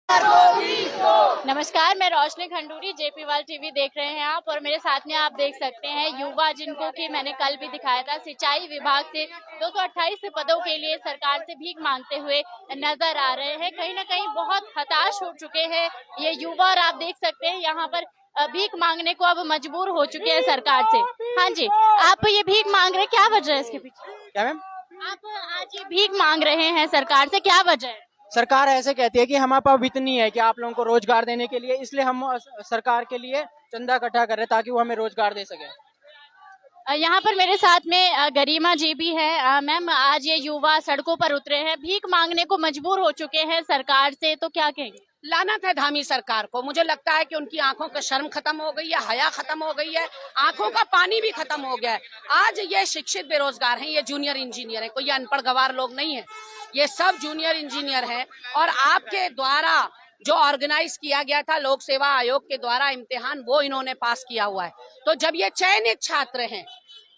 नमस्कार, मैं रोशनी खंडूरी, जेपीवाल टीवी देख रहे हैं आप। और मेरे साथ में आप देख सकते हैं युवा, जिनको कि मैंने कल भी दिखाया था, सिंचाई विभाग से 228 पदों के लिए सरकार से भीख मांगते हुए नजर आ रहे हैं। कहीं ना कहीं बहुत हताश हो चुके हैं ये युवा, और आप देख सकते हैं यहाँ पर भीख मांगने को अब मजबूर हो चुके हैं सरकार से। हाँ जी, आप ये भीख मांग रहे हैं, क्या वजह है इसके पीछे? क्या मैम? आप आज ये भीख मांग रहे हैं सरकार से, क्या वजह है? सरकार ऐसे कहती है कि हमारे पास वित्त नहीं है कि आप लोगों को रोजगार देने के लिए, इसलिए हम सरकार के लिए चंदा इकट्ठा कर रहे हैं ताकि वो हमें रोजगार दे सके। यहाँ पर मेरे साथ में गरिमा जी भी है। मैम, आज ये युवा सड़कों पर उतरे हैं, भीख मांगने को मजबूर हो चुके हैं सरकार से, तो क्या कहेंगे? लानत है धामी सरकार को। मुझे लगता है कि उनकी आंखों का शर्म खत्म हो गई है, हया खत्म हो गई है, आंखों का पानी भी खत्म हो गया है। आज ये शिक्षित बेरोजगार हैं, ये जूनियर इंजीनियर हैं, कोई अनपढ़ गवार लोग नहीं है, ये सब जूनियर इंजीनियर हैं। और आपके द्वारा जो ऑर्गेनाइज किया गया था लोक सेवा आयोग के द्वारा इम्तिहान, वो इन्होंने पास किया हुआ है। तो जब ये चयनित छात्र हैं,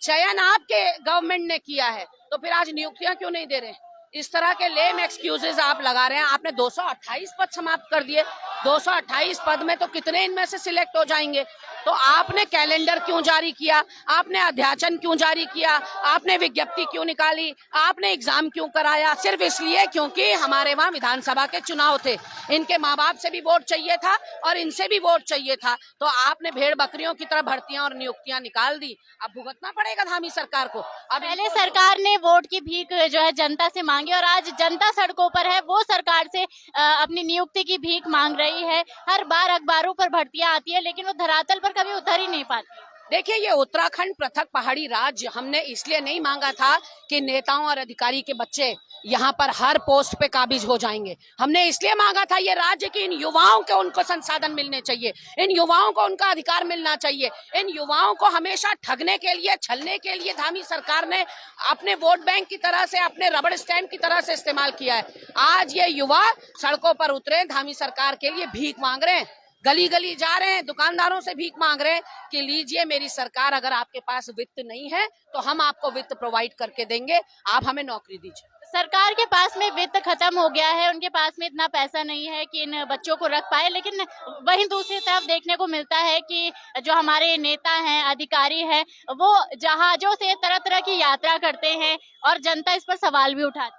चयन आपके गवर्नमेंट ने किया है, तो फिर आज नियुक्तियां क्यों नहीं दे रहे हैं? इस तरह के लेम एक्सक्यूजेज आप लगा रहे हैं। आपने 228 पद समाप्त कर दिए। 228 पद में तो कितने इनमें से सिलेक्ट हो जाएंगे? तो आपने कैलेंडर क्यों जारी किया? आपने अध्याचन क्यों जारी किया? आपने विज्ञप्ति क्यों निकाली? आपने एग्जाम क्यों कराया? सिर्फ इसलिए क्योंकि हमारे वहाँ विधानसभा के चुनाव थे, इनके माँ बाप से भी वोट चाहिए था और इनसे भी वोट चाहिए था। तो आपने भेड़ बकरियों की तरह भर्तियां और नियुक्तियां निकाल दी। अब भुगतना पड़ेगा धामी सरकार को। अब पहले सरकार ने वोट की भीख जो है जनता से मांगी, और आज जनता सड़कों पर है, वो सरकार से अपनी नियुक्ति की भीख मांग रही है। हर बार अखबारों पर भर्तियां आती है, लेकिन वो धरातल पर कभी उतर ही नहीं पाती। देखिए, ये उत्तराखंड पृथक पहाड़ी राज्य हमने इसलिए नहीं मांगा था कि नेताओं और अधिकारी के बच्चे यहाँ पर हर पोस्ट पे काबिज हो जाएंगे। हमने इसलिए मांगा था ये राज्य की इन युवाओं को उनको संसाधन मिलने चाहिए, इन युवाओं को उनका अधिकार मिलना चाहिए। इन युवाओं को हमेशा ठगने के लिए, छलने के लिए धामी सरकार ने अपने वोट बैंक की तरह से, अपने रबड़ स्टैम्प की तरह से इस्तेमाल किया है। आज ये युवा सड़कों पर उतरे, धामी सरकार के लिए भीख मांग रहे हैं, गली गली जा रहे हैं, दुकानदारों से भीख मांग रहे हैं कि लीजिए मेरी सरकार, अगर आपके पास वित्त नहीं है तो हम आपको वित्त प्रोवाइड करके देंगे, आप हमें नौकरी दीजिए। सरकार के पास में वित्त खत्म हो गया है, उनके पास में इतना पैसा नहीं है कि इन बच्चों को रख पाए। लेकिन वहीं दूसरी तरफ देखने को मिलता है कि जो हमारे नेता हैं, अधिकारी हैं, वो जहाजों से तरह तरह की यात्रा करते हैं और जनता इस पर सवाल भी उठाती है।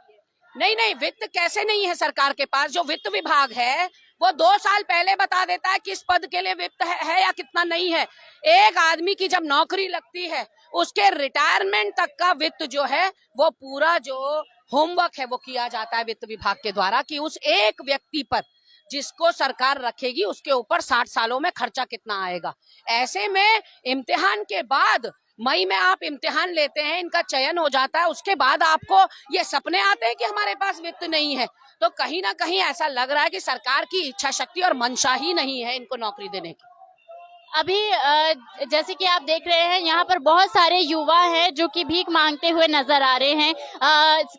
नहीं नहीं, वित्त कैसे नहीं है सरकार के पास? जो वित्त विभाग है वो 2 साल पहले बता देता है किस पद के लिए वित्त है या कितना नहीं है। एक आदमी की जब नौकरी लगती है, उसके रिटायरमेंट तक का वित्त जो है, वो पूरा जो होमवर्क है वो किया जाता है वित्त विभाग के द्वारा कि उस एक व्यक्ति पर जिसको सरकार रखेगी उसके ऊपर 60 सालों में खर्चा कितना आएगा। ऐसे में इम्तिहान के बाद, मई में आप इम्तिहान लेते हैं, इनका चयन हो जाता है, उसके बाद आपको ये सपने आते हैं कि हमारे पास वित्त नहीं है। तो कहीं ना कहीं ऐसा लग रहा है कि सरकार की इच्छा शक्ति और मंशा ही नहीं है इनको नौकरी देने की। अभी जैसे कि आप देख रहे हैं, यहाँ पर बहुत सारे युवा हैं जो कि भीख मांगते हुए नजर आ रहे हैं।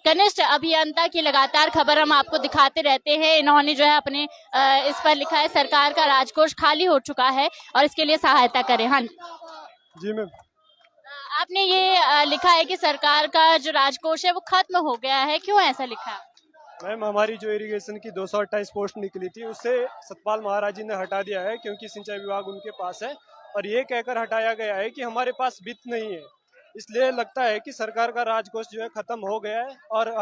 कनिष्ठ अभियंता की लगातार खबर हम आपको दिखाते रहते हैं। इन्होंने जो है अपने इस पर लिखा है, सरकार का राजकोष खाली हो चुका है और इसके लिए सहायता करें। हाँ जी मैम। आपने ये लिखा है कि सरकार का जो राजकोष है वो खत्म हो गया है, क्यों ऐसा लिखा है? मैम, हमारी जो इरिगेशन की 228 पोस्ट निकली थी उससे सतपाल महाराज जी ने हटा दिया है, क्योंकि सिंचाई विभाग उनके पास है, और ये कहकर हटाया गया है कि हमारे पास वित्त नहीं है। इसलिए लगता है कि सरकार का राजकोष जो है खत्म हो गया है, और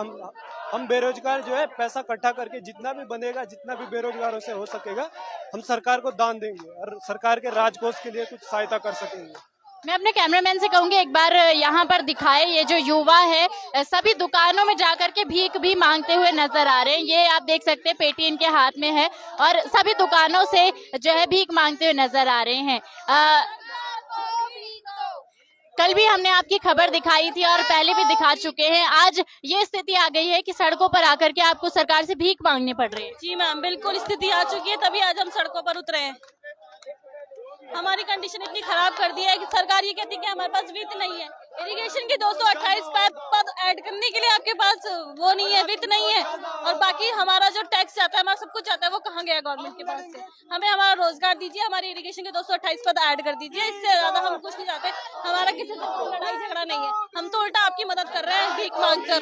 हम बेरोजगार जो है पैसा इकट्ठा करके जितना भी बनेगा, जितना भी बेरोजगारों से हो सकेगा, हम सरकार को दान देंगे और सरकार के राजकोष के लिए कुछ सहायता कर सकेंगे। मैं अपने कैमरामैन से कहूंगी एक बार यहाँ पर दिखाए। ये जो युवा है सभी दुकानों में जाकर के भीख भी मांगते हुए नजर आ रहे हैं। ये आप देख सकते हैं, पेटी इनके हाथ में है और सभी दुकानों से जो है भीख मांगते हुए नजर आ रहे हैं। कल भी हमने आपकी खबर दिखाई थी और पहले भी दिखा चुके हैं। आज ये स्थिति आ गई है कि सड़कों पर आकर के आपको सरकार से भीख मांगनी पड़ रही है। जी मैम, बिल्कुल स्थिति आ चुकी है, तभी आज हम सड़कों पर उतरे हैं। हमारी कंडीशन इतनी खराब कर दी है कि सरकार ये कहती है कि हमारे पास वित्त नहीं है। इरिगेशन के 228 पद ऐड करने के लिए आपके पास वो नहीं है, वित्त नहीं है। और बाकी हमारा जो टैक्स आता है, हमारा सब कुछ आता है, वो कहाँ गया गवर्नमेंट के पास से? हमें हमारा रोजगार दीजिए, हमारी इरिगेशन के 228 पद ऐड कर दीजिए, इससे ज्यादा हम कुछ नहीं चाहते। हमारा किसी से लड़ाई झगड़ा नहीं है, हम तो उल्टा आपकी मदद कर रहे हैं भीख मांग कर।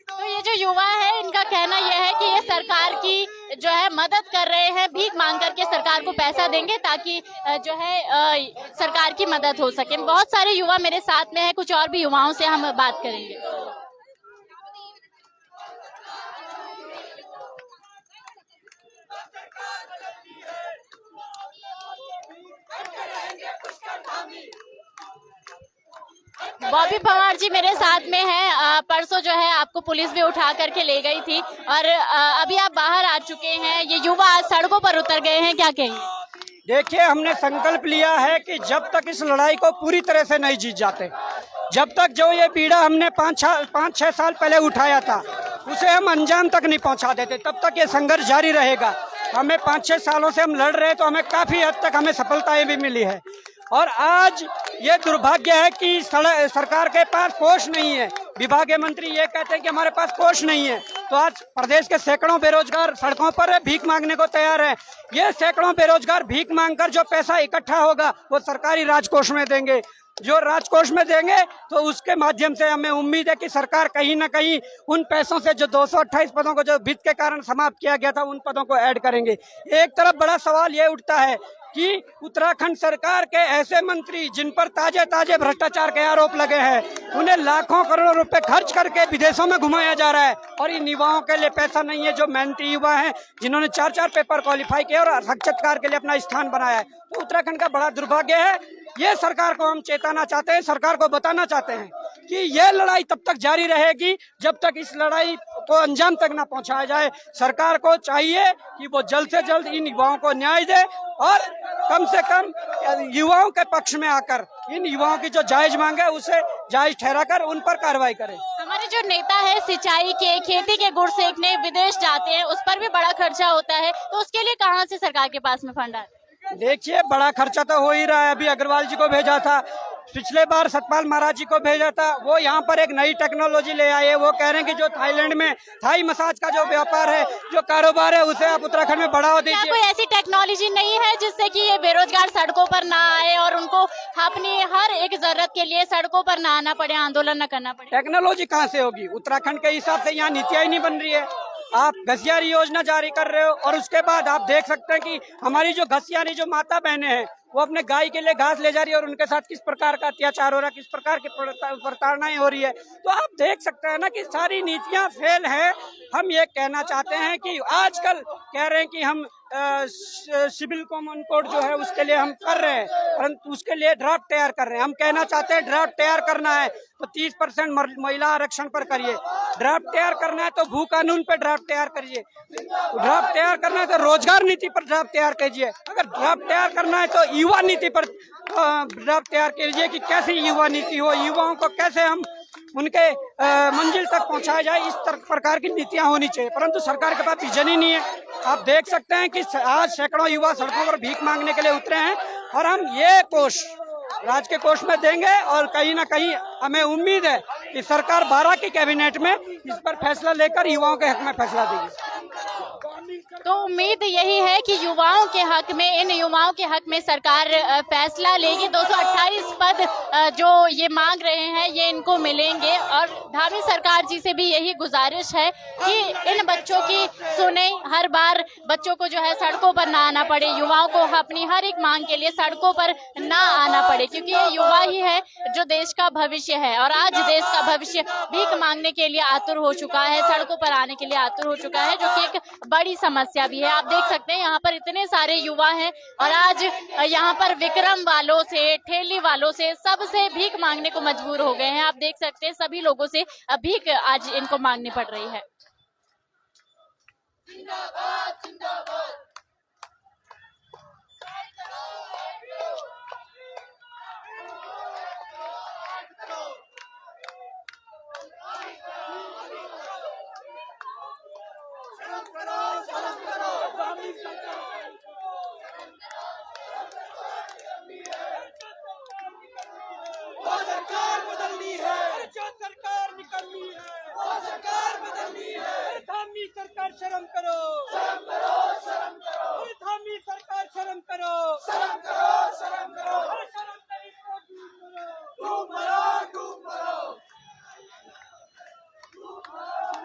तो ये जो युवा है इनका कहना यह है कि ये सरकार की जो है मदद कर रहे हैं, भीख मांग करके सरकार को पैसा देंगे ताकि जो है सरकार की मदद हो सके। बहुत सारे युवा मेरे साथ में है, कुछ और भी युवाओं से हम बात करेंगे। बॉबी पवार जी मेरे साथ में है। परसों जो है आपको पुलिस भी उठा करके ले गई थी और अभी आप बाहर आ चुके हैं, ये युवा आज सड़कों पर उतर गए हैं, क्या कहेंगे? देखिए, हमने संकल्प लिया है कि जब तक इस लड़ाई को पूरी तरह से नहीं जीत जाते, जब तक जो ये पीड़ा हमने 5-6 साल पहले उठाया था उसे हम अंजाम तक नहीं पहुंचा देते, तब तक ये संघर्ष जारी रहेगा। हमें 5-6 सालों से हम लड़ रहे हैं तो हमें काफी हद तक हमें सफलताएं भी मिली है। और आज ये दुर्भाग्य है कि सरकार के पास कोष नहीं है। विभागीय मंत्री ये कहते हैं कि हमारे पास कोष नहीं है, तो आज प्रदेश के सैकड़ों बेरोजगार सड़कों पर भीख मांगने को तैयार हैं। ये सैकड़ों बेरोजगार भीख मांगकर जो पैसा इकट्ठा होगा वो सरकारी राजकोष में देंगे। जो राजकोष में देंगे तो उसके माध्यम से हमें उम्मीद है कि सरकार कहीं ना कहीं उन पैसों से जो 228 पदों को जो वित्त के कारण समाप्त किया गया था उन पदों को ऐड करेंगे। एक तरफ बड़ा सवाल ये उठता है कि उत्तराखंड सरकार के ऐसे मंत्री जिन पर ताजे ताजे भ्रष्टाचार के आरोप लगे हैं, उन्हें लाखों करोड़ों रुपए खर्च करके विदेशों में घुमाया जा रहा है और इन युवाओं के लिए पैसा नहीं है, जो मेहनती युवा हैं जिन्होंने 4-4 पेपर क्वालिफाई किए और साक्षात्कार के लिए अपना स्थान बनाया है। तो उत्तराखंड का बड़ा दुर्भाग्य है। ये सरकार को हम चेताना चाहते हैं, सरकार को बताना चाहते हैं कि ये लड़ाई तब तक जारी रहेगी जब तक इस लड़ाई को अंजाम तक ना पहुंचाया जाए। सरकार को चाहिए कि वो जल्द से जल्द इन युवाओं को न्याय दे और कम से कम युवाओं के पक्ष में आकर इन युवाओं की जो जायज मांग है उसे जायज ठहराकर उन पर कार्रवाई करे। हमारे जो नेता है सिंचाई के, खेती के गुड़ सेकने विदेश जाते हैं, उस पर भी बड़ा खर्चा होता है, तो उसके लिए कहाँ से सरकार के पास में फंड आता है? देखिए, बड़ा खर्चा तो हो ही रहा है। अभी अग्रवाल जी को भेजा था, पिछले बार सतपाल महाराज जी को भेजा था, वो यहाँ पर एक नई टेक्नोलॉजी ले आए हैं। वो कह रहे हैं कि जो थाईलैंड में थाई मसाज का जो व्यापार है, जो कारोबार है, उसे आप उत्तराखंड में बढ़ावा दीजिए। कोई ऐसी टेक्नोलॉजी नहीं है जिससे कि ये बेरोजगार सड़कों पर ना आए और उनको अपनी हर एक जरूरत के लिए सड़कों पर ना आना पड़े, आंदोलन न करना पड़े? टेक्नोलॉजी कहाँ से होगी? उत्तराखंड के हिसाब से यहाँ नीतियाँ ही नहीं बन रही है। आप घसियारी योजना जारी कर रहे हो और उसके बाद आप देख सकते हैं कि हमारी जो घसियारी जो माता बहनें हैं वो अपने गाय के लिए घास ले जा रही है और उनके साथ किस प्रकार का अत्याचार हो रहा है, किस प्रकार की प्रताड़नाएं हो रही है। तो आप देख सकते हैं ना कि सारी नीतियां फेल है। हम ये कहना चाहते हैं कि आजकल कह रहे हैं कि हम सिविल कॉमन कोड जो है उसके लिए हम कर रहे हैं, परंतु उसके लिए ड्राफ्ट तैयार कर रहे हैं। हम कहना चाहते हैं ड्राफ्ट तैयार करना है तो 30% महिला आरक्षण पर करिए, ड्राफ्ट तैयार करना है तो भू कानून पर ड्राफ्ट तैयार करिए, ड्राफ्ट तैयार करना है तो रोजगार नीति पर ड्राफ्ट तैयार कीजिए, अगर ड्राफ्ट तैयार करना है तो युवा नीति पर ड्राफ्ट तैयार कीजिए कि कैसी युवा नीति हो, युवाओं को कैसे हम उनके मंजिल तक पहुंचाया जाए, इस प्रकार की नीतियां होनी चाहिए। परंतु सरकार के पास विजन ही नहीं है। आप देख सकते हैं कि आज सैकड़ों युवा सड़कों पर भीख मांगने के लिए उतरे हैं और हम ये कोष राज्य के कोष में देंगे और कहीं ना कहीं हमें उम्मीद है कि सरकार 12 की कैबिनेट में इस पर फैसला लेकर युवाओं के हक में फैसला देगी। तो उम्मीद यही है कि युवाओं के हक में, इन युवाओं के हक में सरकार फैसला लेगी। 228 पद जो ये मांग रहे हैं ये इनको मिलेंगे और धामी सरकार जी से भी यही गुजारिश है कि इन बच्चों की सुने, हर बार बच्चों को जो है सड़कों पर ना आना पड़े, युवाओं को अपनी हर एक मांग के लिए सड़कों पर ना आना पड़े, क्योंकि ये युवा ही है जो देश का भविष्य है। और आज देश का भविष्य भीख मांगने के लिए आतुर हो चुका है, सड़कों पर आने के लिए आतुर हो चुका है, जो कि एक बड़ी समस्या भी है। आप देख सकते हैं यहाँ पर इतने सारे युवा हैं और आज यहाँ पर विक्रम वालों से, ठेली वालों से, सबसे भीख मांगने को मजबूर हो गए हैं। आप देख सकते हैं सभी लोगों से भीख आज इनको मांगनी पड़ रही है। जिंदाबाद, जिंदाबाद। वो सरकार बदलनी है, जो सरकार निकलनी है वो सरकार बदलनी है। धामी सरकार शर्म करो, शर्म करो, शर्म करो। धामी सरकार शर्म करो, शर्म करो, शर्म करो। शर्म नहीं तो डूब मरो, डूब मरो, डूब मरो, डूब मरो।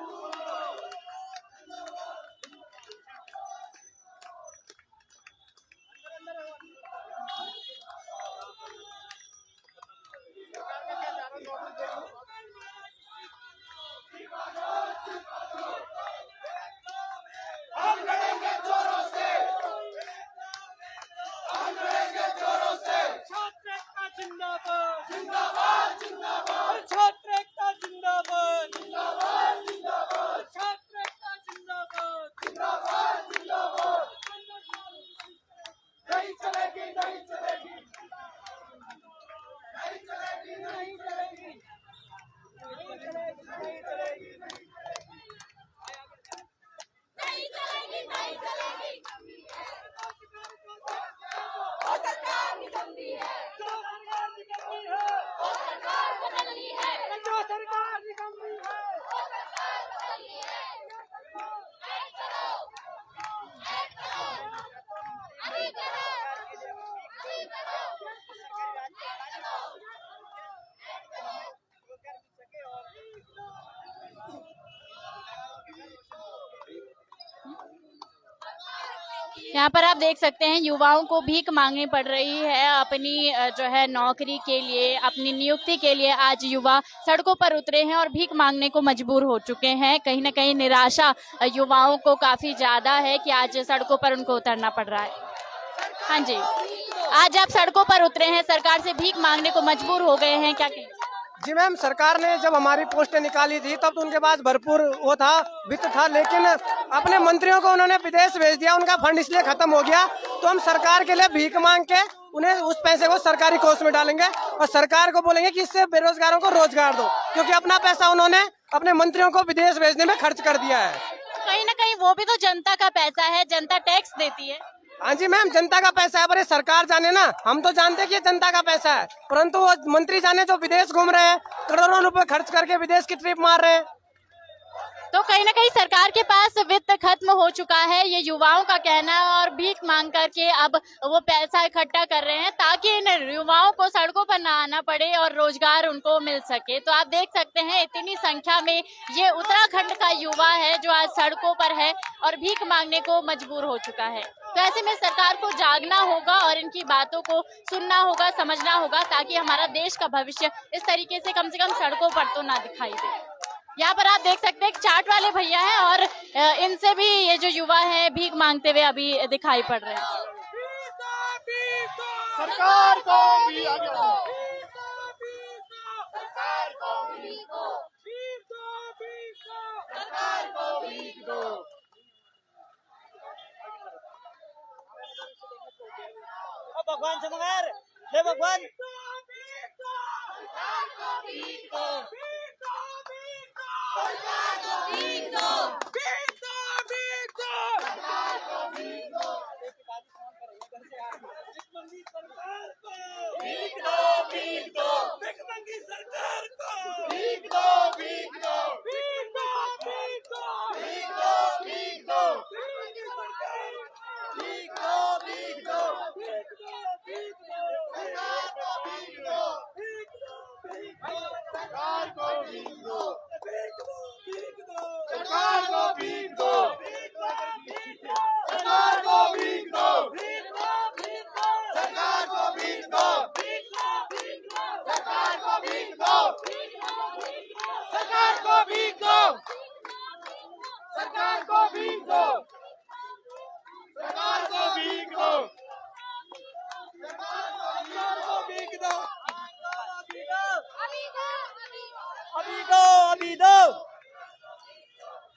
जिंदाबाद जिंदाबाद जिंदाबाद, छात्र एकता जिंदाबाद जिंदाबाद जिंदाबाद, छात्र एकता जिंदाबाद जिंदाबाद जिंदाबाद, नहीं चलेगी नहीं चलेगी नहीं चलेगी नहीं चलेगी नहीं चलेगी नहीं चलेगी नहीं चलेगी नहीं चलेगी। वो सरकार निकलती है, जो सरकार निकलती है, वो सरकार बदलनी है, जो सरकार निकलती है, वो सरकार बदलनी है। एक करो, एक करो, अभी करो, अभी करो, एक करो। यहाँ पर आप देख सकते हैं युवाओं को भीख मांगनी पड़ रही है अपनी जो है नौकरी के लिए, अपनी नियुक्ति के लिए। आज युवा सड़कों पर उतरे हैं और भीख मांगने को मजबूर हो चुके हैं। कहीं ना कहीं निराशा युवाओं को काफी ज्यादा है कि आज सड़कों पर उनको उतरना पड़ रहा है। हाँ जी, आज आप सड़कों पर उतरे हैं, सरकार से भीख मांगने को मजबूर हो गए हैं, क्या कहेंगे? जी मैम, सरकार ने जब हमारी पोस्टें निकाली थी तब तो उनके पास भरपूर वो था, वित्त था, लेकिन अपने मंत्रियों को उन्होंने विदेश भेज दिया, उनका फंड इसलिए खत्म हो गया। तो हम सरकार के लिए भीख मांग के उन्हें उस पैसे को सरकारी कोष में डालेंगे और सरकार को बोलेंगे कि इससे बेरोजगारों को रोजगार दो, क्योंकि अपना पैसा उन्होंने अपने मंत्रियों को विदेश भेजने में खर्च कर दिया है। कहीं ना कहीं वो भी तो जनता का पैसा है, जनता टैक्स देती है। हाँ जी मैम, जनता का पैसा है, पर ये सरकार जाने ना, हम तो जानते हैं कि ये जनता का पैसा है, परंतु वो मंत्री जाने जो विदेश घूम रहे हैं, करोड़ों रुपए खर्च करके विदेश की ट्रिप मार रहे हैं। तो कहीं ना कहीं सरकार के पास वित्त खत्म हो चुका है, ये युवाओं का कहना है, और भीख मांग करके अब वो पैसा इकट्ठा कर रहे हैं ताकि इन युवाओं को सड़कों पर ना आना पड़े और रोजगार उनको मिल सके। तो आप देख सकते हैं इतनी संख्या में ये उत्तराखंड का युवा है जो आज सड़कों पर है और भीख मांगने को मजबूर हो चुका है। तो ऐसे में सरकार को जागना होगा और इनकी बातों को सुनना होगा, समझना होगा, ताकि हमारा देश का भविष्य इस तरीके से कम सड़कों पर तो ना दिखाई दे। यहाँ पर आप देख सकते हैं चाट वाले भैया हैं और इनसे भी ये जो युवा हैं भीख मांगते हुए अभी दिखाई पड़ रहे हैं। सरकार को भी आगे भगवान से मंगार, हे भगवान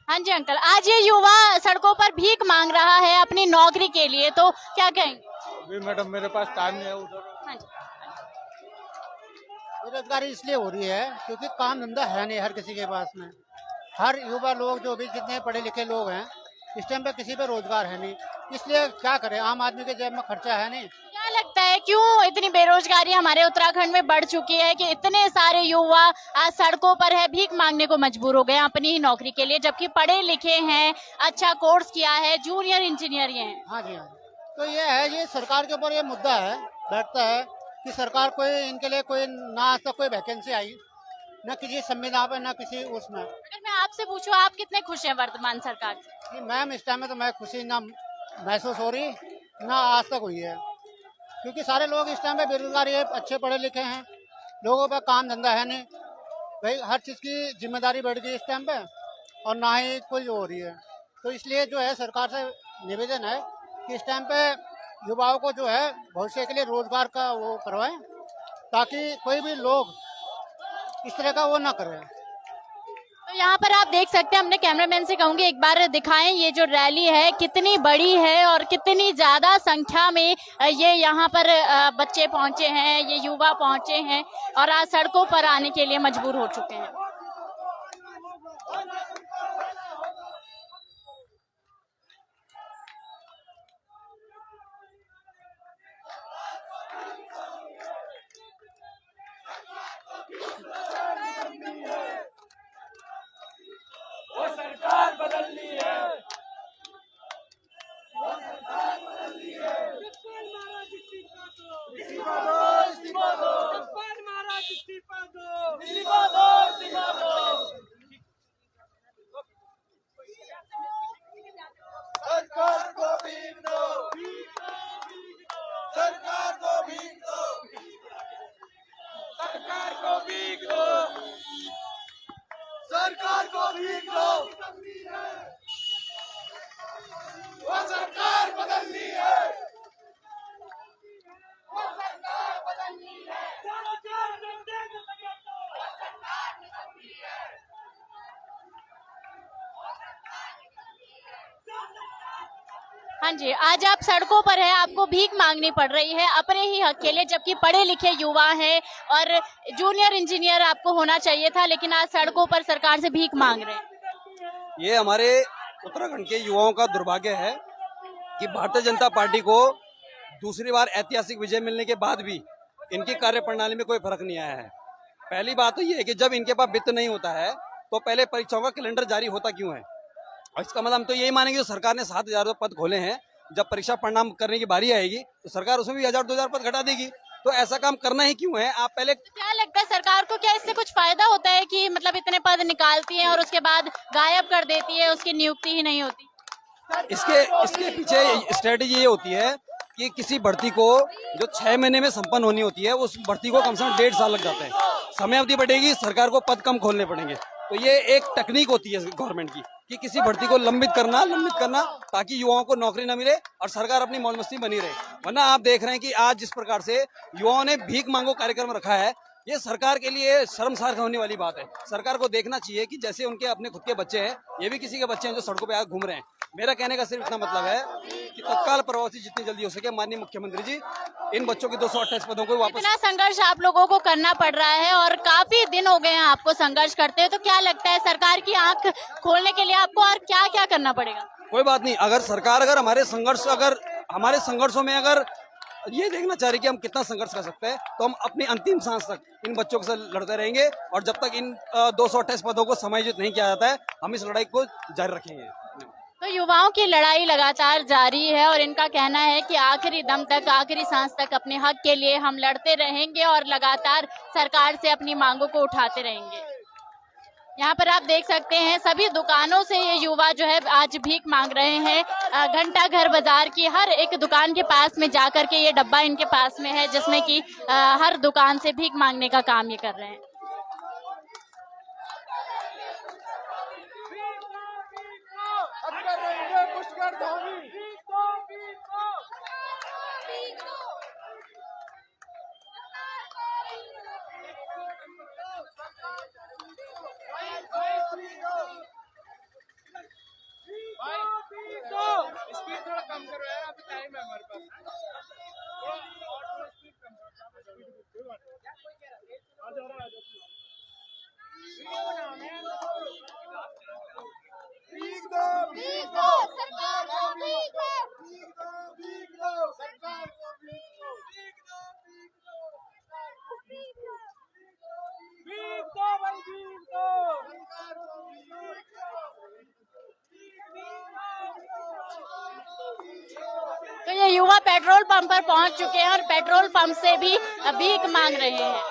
हाँ जी अंकल, आज ये युवा सड़कों पर भीख मांग रहा है अपनी नौकरी के लिए, तो क्या कहेंगे? अभी मैडम मेरे पास टाइम नहीं है उधर। हाँ जी, बेरोजगारी इसलिए हो रही है क्योंकि काम धंधा है नहीं हर किसी के पास में। हर युवा लोग जो भी जितने पढ़े लिखे लोग हैं इस टाइम पे किसी पे रोजगार है नहीं, इसलिए क्या करें, आम आदमी के जेब में खर्चा है नहीं। क्या लगता है क्यों इतनी बेरोजगारी हमारे उत्तराखंड में बढ़ चुकी है कि इतने सारे युवा आज सड़कों पर है, भीख मांगने को मजबूर हो गए अपनी ही नौकरी के लिए, जबकि पढ़े लिखे हैं, अच्छा कोर्स किया है, जूनियर इंजीनियर ये हैं। हाँ जी हाँ, तो ये है, ये सरकार के ऊपर ये मुद्दा है, बैठता है कि सरकार कोई इनके लिए कोई ना आज तक कोई वैकेंसी आई न किसी संविधान पे न किसी उसमें। अगर मैं आपसे पूछूं आप कितने खुश हैं वर्तमान सरकार से? मैम इस टाइम में तो मैं खुशी ना महसूस हो रही ना आज तक हुई है, क्योंकि सारे लोग इस टाइम पे बेरोजगारी है, अच्छे पढ़े लिखे हैं, लोगों पे काम धंधा है नहीं भाई, हर चीज़ की जिम्मेदारी बढ़ गई इस टाइम पे और ना ही कोई हो रही है। तो इसलिए जो है सरकार से निवेदन है कि इस टाइम पे युवाओं को जो है भविष्य के लिए रोजगार का वो करवाएं ताकि कोई भी लोग इस तरह का वो ना करें। तो यहाँ पर आप देख सकते हैं, हमने कैमरामैन से कहूंगी एक बार दिखाएं ये जो रैली है कितनी बड़ी है और कितनी ज्यादा संख्या में ये यहाँ पर बच्चे पहुंचे हैं, ये युवा पहुंचे हैं और आज सड़कों पर आने के लिए मजबूर हो चुके हैं। हाँ जी, आज आप सड़कों पर हैं, आपको भीख मांगनी पड़ रही है अपने ही हक के लिए, जबकि पढ़े लिखे युवा हैं और जूनियर इंजीनियर आपको होना चाहिए था, लेकिन आज सड़कों पर सरकार से भीख मांग रहे हैं। ये हमारे उत्तराखंड के युवाओं का दुर्भाग्य है कि भारतीय जनता पार्टी को दूसरी बार ऐतिहासिक विजय मिलने के बाद भी इनकी कार्यप्रणाली में कोई फर्क नहीं आया है। पहली बात तो ये है कि जब इनके पास वित्त नहीं होता है तो पहले परीक्षाओं का कैलेंडर जारी होता क्यों है? और इसका मतलब हम तो यही मानेंगे, जो सरकार ने 7,000 पद खोले हैं, जब परीक्षा परिणाम करने की बारी आएगी तो सरकार उसमें भी 1,000-2,000 पद घटा देगी। तो ऐसा काम करना ही क्यों है? आप पहले तो क्या लगता है सरकार को, क्या इससे कुछ फायदा होता है कि मतलब इतने पद निकालती है और उसके बाद गायब कर देती है, उसकी नियुक्ति ही नहीं होती? इसके पीछे स्ट्रेटेजी ये होती है कि किसी भर्ती को जो 6 महीने में संपन्न होनी होती है, उस भर्ती को कम से कम 1.5 साल लग जाते हैं। समय अवधि बढ़ेगी, सरकार को पद कम खोलने पड़ेंगे। तो ये एक टेक्निक होती है गवर्नमेंट की कि किसी भर्ती को लंबित करना ताकि युवाओं को नौकरी न मिले और सरकार अपनी मौज मस्ती बनी रहे। वरना आप देख रहे हैं कि आज जिस प्रकार से युवाओं ने भीख मांगो कार्यक्रम रखा है, ये सरकार के लिए शर्मसार होने वाली बात है। सरकार को देखना चाहिए कि जैसे उनके अपने खुद के बच्चे हैं, ये भी किसी के बच्चे हैं जो सड़कों पे आकर घूम रहे हैं। मेरा कहने का सिर्फ इतना मतलब है कि तत्काल प्रभाव से जितनी जल्दी हो सके माननीय मुख्यमंत्री जी इन बच्चों के 228 पदों को वापस। इतना संघर्ष आप लोगों को करना पड़ रहा है और काफी दिन हो गए हैं आपको संघर्ष करते हैं, तो क्या लगता है सरकार की आंख खोलने के लिए आपको और क्या क्या करना पड़ेगा? कोई बात नहीं, अगर सरकार हमारे संघर्षों में अगर ये देखना चाह रही कि हम कितना संघर्ष कर सकते हैं, तो हम अपनी अंतिम सांस तक इन बच्चों के साथ लड़ते रहेंगे और जब तक इन 228 पदों को समायोजित नहीं किया जाता है, हम इस लड़ाई को जारी रखेंगे। तो युवाओं की लड़ाई लगातार जारी है और इनका कहना है कि आखिरी दम तक, आखिरी सांस तक अपने हक के लिए हम लड़ते रहेंगे और लगातार सरकार से अपनी मांगों को उठाते रहेंगे। यहाँ पर आप देख सकते हैं सभी दुकानों से ये युवा जो है आज भीख मांग रहे हैं। घंटा घर बाजार की हर एक दुकान के पास में जाकर के ये डब्बा इनके पास में है, जिसमें कि हर दुकान से भीख मांगने का काम ये कर रहे हैं। स्पीड थोड़ा कम करो यार, अभी टाइम है हमारे पास। स्पीड कम तो ये युवा पेट्रोल पंप पर पहुंच चुके हैं और पेट्रोल पंप से भी भीख मांग रहे हैं।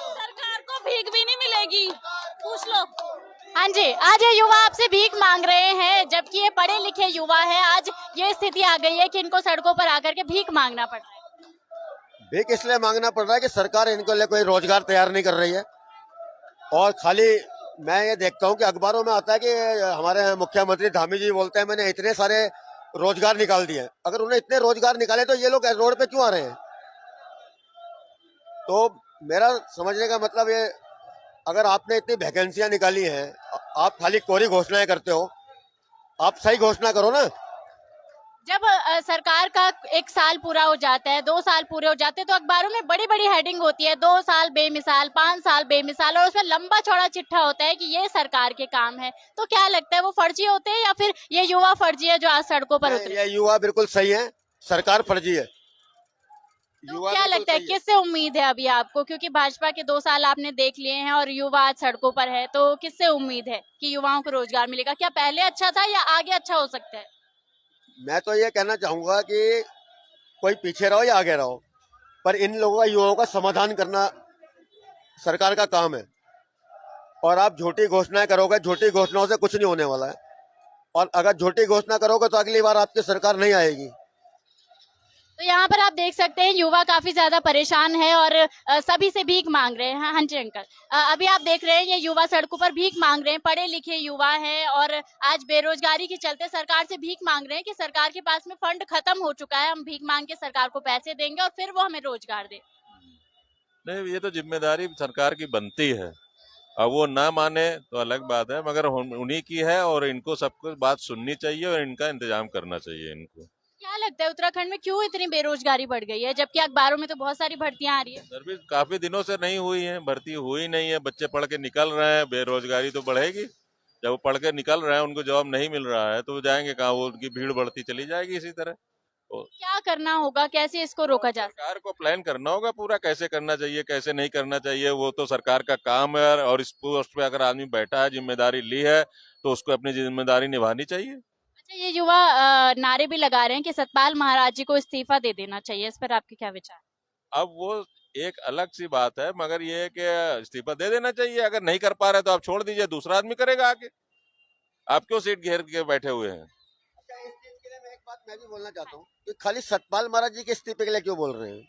सरकार को भीख भी नहीं मिलेगी, पूछ लो। हाँ जी, आज ये युवा आपसे भीख मांग रहे हैं, जबकि ये पढ़े लिखे युवा है। आज ये स्थिति आ गई है कि इनको सड़कों पर आकर के भीख मांगना पड़ रहा है। भीख इसलिए मांगना पड़ रहा है कि सरकार इनके लिए कोई रोजगार तैयार नहीं कर रही है और खाली मैं ये देखता हूँ कि अखबारों में आता है कि हमारे मुख्यमंत्री धामी जी बोलते हैं मैंने इतने सारे रोजगार निकाल दिए। अगर उन्हें इतने रोजगार निकाले तो ये लोग रोड पे क्यों आ रहे हैं? तो मेरा समझने का मतलब ये, अगर आपने इतनी वैकेंसियां निकाली हैं, आप खाली कोरी घोषणाएं करते हो, आप सही घोषणा करो ना। जब सरकार का 1 साल पूरा हो जाता है, 2 साल पूरे हो जाते हैं, तो अखबारों में बड़ी बड़ी हेडिंग होती है, 2 साल बेमिसाल, 5 साल बेमिसाल, और उसमें लंबा चौड़ा चिट्ठा होता है कि ये सरकार के काम है। तो क्या लगता है, वो फर्जी होते हैं या फिर ये युवा फर्जी है जो आज सड़कों पर उतरे? ये युवा बिल्कुल सही है, सरकार फर्जी है। तो क्या लगता है किससे उम्मीद है अभी आपको, क्योंकि भाजपा के 2 साल आपने देख लिए हैं और युवा आज सड़कों पर है, तो किससे उम्मीद है कि युवाओं को रोजगार मिलेगा? क्या पहले अच्छा था या आगे अच्छा हो सकता है? मैं तो ये कहना चाहूंगा कि कोई पीछे रहो या आगे रहो, पर इन लोगों का, युवाओं का समाधान करना सरकार का काम है। और आप झूठी घोषणाएं करोगे, झूठी घोषणाओं से कुछ नहीं होने वाला है। और अगर झूठी घोषणा करोगे तो अगली बार आपकी सरकार नहीं आएगी। तो यहाँ पर आप देख सकते हैं युवा काफी ज्यादा परेशान है और सभी से भीख मांग रहे हैं। हाँ जी अंकल, अभी आप देख रहे हैं ये युवा सड़कों पर भीख मांग रहे हैं, पढ़े लिखे युवा हैं और आज बेरोजगारी के चलते सरकार से भीख मांग रहे हैं कि सरकार के पास में फंड खत्म हो चुका है, हम भीख मांग के सरकार को पैसे देंगे और फिर वो हमें रोजगार दे। नहीं, ये तो जिम्मेदारी सरकार की बनती है। अब वो ना माने तो अलग बात है, मगर उन्हीं की है और इनको सबको बात सुननी चाहिए और इनका इंतजाम करना चाहिए इनको। क्या लगता है उत्तराखंड में क्यों इतनी बेरोजगारी बढ़ गई है, जबकि अखबारों में तो बहुत सारी भर्तियां आ रही है? सर्विस काफी दिनों से नहीं हुई है, भर्ती हुई नहीं है, बच्चे पढ़ के निकल रहे हैं, बेरोजगारी तो बढ़ेगी। जब वो पढ़ के निकल रहे हैं, उनको जॉब नहीं मिल रहा है तो वो जाएंगे कहाँ? वो उनकी भीड़ बढ़ती चली जाएगी इसी तरह। तो क्या करना होगा, कैसे इसको रोका जा सकता है? सरकार को प्लान करना होगा पूरा, कैसे करना चाहिए कैसे नहीं करना चाहिए, वो तो सरकार का काम है। और इस पोस्ट पे अगर आदमी बैठा है, जिम्मेदारी ली है, तो उसको अपनी जिम्मेदारी निभानी चाहिए। अच्छा, ये युवा नारे भी लगा रहे हैं कि सतपाल महाराज जी को इस्तीफा दे देना चाहिए, इस पर आपके क्या विचार? अब वो एक अलग सी बात है, मगर ये है कि इस्तीफा दे देना चाहिए। अगर नहीं कर पा रहे तो आप छोड़ दीजिए, दूसरा आदमी करेगा आके। आप क्यों सीट घेर के बैठे हुए हैं? अच्छा, इस चीज के लिए मैं एक बात मैं भी बोलना चाहता हूँ कि खाली सतपाल महाराज जी के इस्तीफे के लिए क्यों बोल रहे हैं?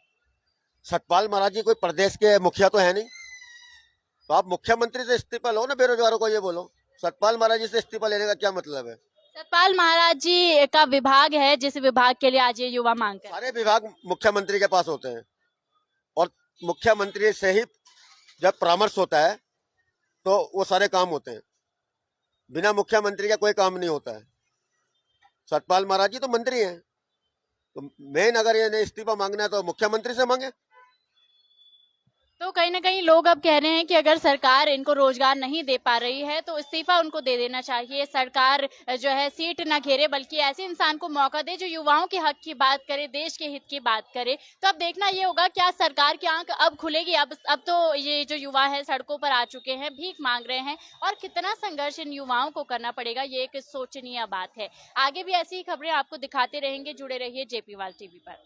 सतपाल महाराज जी कोई प्रदेश के मुखिया तो है नहीं, तो आप मुख्यमंत्री से इस्तीफा लो ना, बेरोजगारों को ये बोलो। सतपाल महाराज जी से इस्तीफा लेने का क्या मतलब है? सतपाल महाराज जी का विभाग है जिस विभाग के लिए आज ये युवा मांग कर। सारे विभाग मुख्यमंत्री के पास होते हैं और मुख्यमंत्री से ही जब परामर्श होता है तो वो सारे काम होते हैं। बिना मुख्यमंत्री का कोई काम नहीं होता है। सतपाल महाराज जी तो मंत्री हैं, तो मेन अगर ये इस्तीफा मांगना है तो मुख्यमंत्री से मांगे। तो कहीं ना कहीं लोग अब कह रहे हैं कि अगर सरकार इनको रोजगार नहीं दे पा रही है तो इस्तीफा उनको दे देना चाहिए। सरकार जो है सीट ना घेरे, बल्कि ऐसे इंसान को मौका दे जो युवाओं के हक की बात करे, देश के हित की बात करे। तो अब देखना ये होगा क्या सरकार की आंख अब खुलेगी। अब तो ये जो युवा है सड़कों पर आ चुके हैं, भीख मांग रहे हैं, और कितना संघर्ष इन युवाओं को करना पड़ेगा, ये एक सोचनीय बात है। आगे भी ऐसी ही खबरें आपको दिखाते रहेंगे, जुड़े रहिए जेपीवाल टीवी पर।